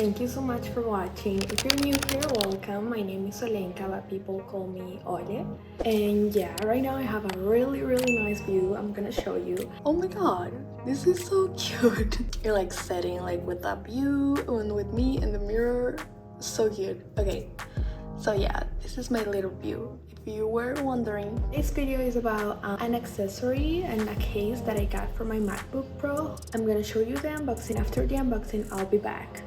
Thank you so much for watching. If you're new here, welcome. My name is Olenka, but people call me Ole. And yeah, right now I have a really nice view. I'm gonna show you. Oh my god, this is so cute. You're like sitting like with that view and with me in the mirror. So cute. Okay, so yeah, this is my little view. If you were wondering, this video is about an accessory and a case that I got for my MacBook Pro. I'm gonna show you the unboxing. After the unboxing, I'll be back.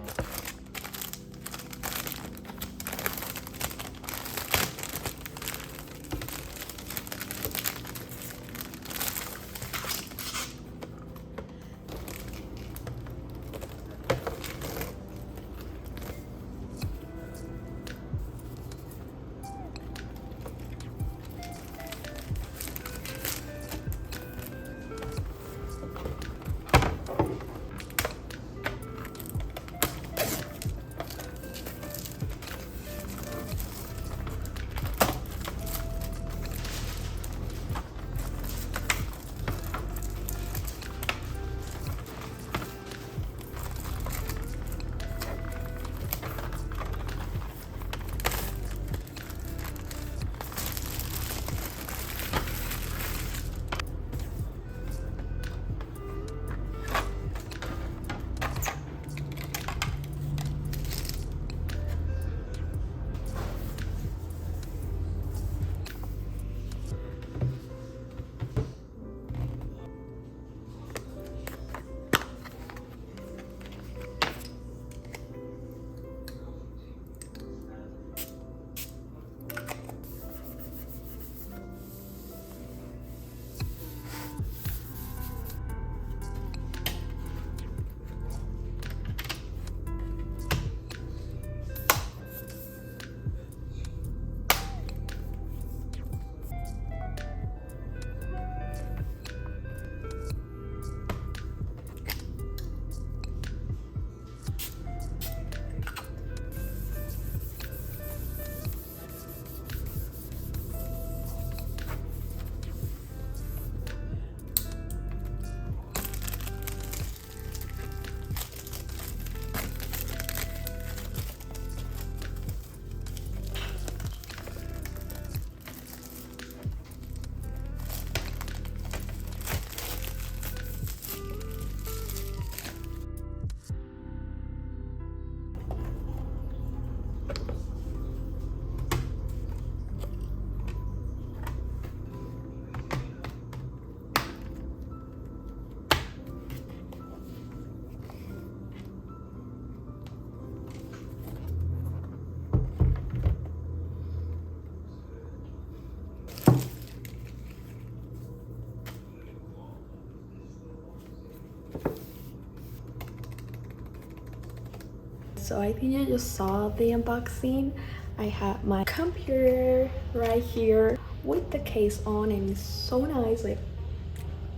So I think you just saw the unboxing. I have my computer right here with the case on and it's so nice. Like,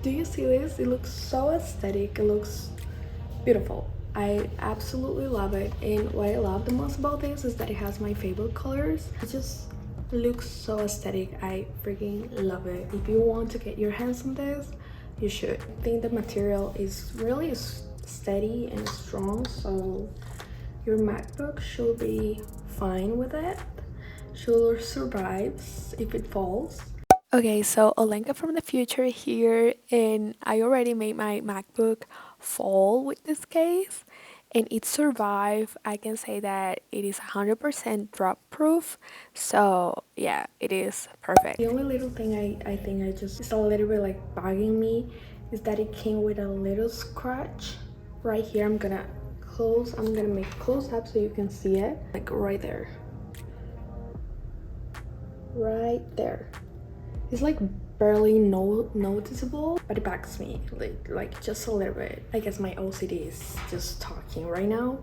do you see this? It looks so aesthetic. It looks beautiful. I absolutely love it. And what I love the most about this is that it has my favorite colors. It just looks so aesthetic. I freaking love it. If you want to get your hands on this, you should. I think the material is really steady and strong, so your MacBook should be fine with it. Should survive if it falls. Okay, so Olenka from the future here, and I already made my MacBook fall with this case, and it survived. I can say that it is 100% drop proof, so yeah, it is perfect. The only little thing I think it's a little bit like bugging me is that it came with a little scratch right here. I'm gonna make close up so you can see it, like right there. It's like barely noticeable, but it bugs me like just a little bit. I guess my OCD is just talking right now.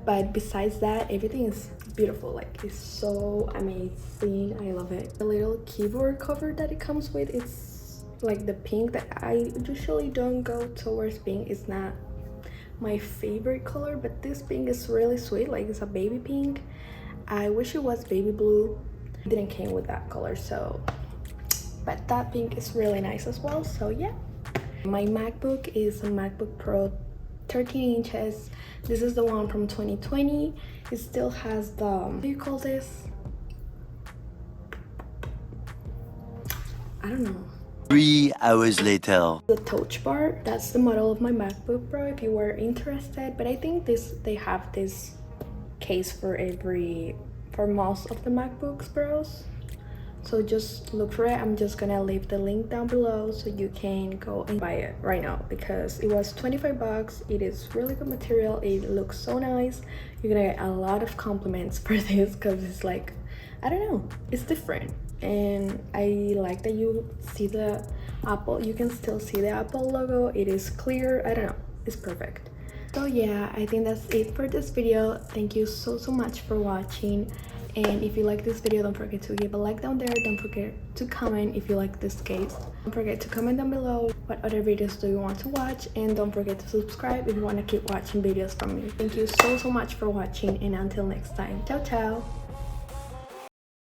But besides that, everything is beautiful. Like, it's so amazing. I love it. The little keyboard cover that it comes with, it's like the pink that I usually don't go towards. Pink is not my favorite color, but this pink is really sweet. Like, it's a baby pink. I wish it was baby blue. It didn't came with that color, so, but that pink is really nice as well. So yeah, my MacBook is a MacBook Pro 13 inches. This is the one from 2020. It still has the, what do you call this? I don't know. 3 hours later. The touch bar, that's the model of my MacBook Pro if you were interested. But I think they have this case for most of the MacBooks Pros. So just look for it. I'm just gonna leave the link down below so you can go and buy it right now because it was 25 bucks. It is really good material. It looks so nice. You're gonna get a lot of compliments for this because it's like, I don't know, it's different. And I like that you see the Apple, you can still see the Apple logo. It is clear. I don't know, it's perfect. So yeah, I think that's it for this video. Thank you so much for watching. And if you like this video, don't forget to give a like down there. Don't forget to comment if you like this case. Don't forget to comment down below what other videos do you want to watch. And don't forget to subscribe if you want to keep watching videos from me. Thank you so much for watching, and until next time. Ciao, ciao.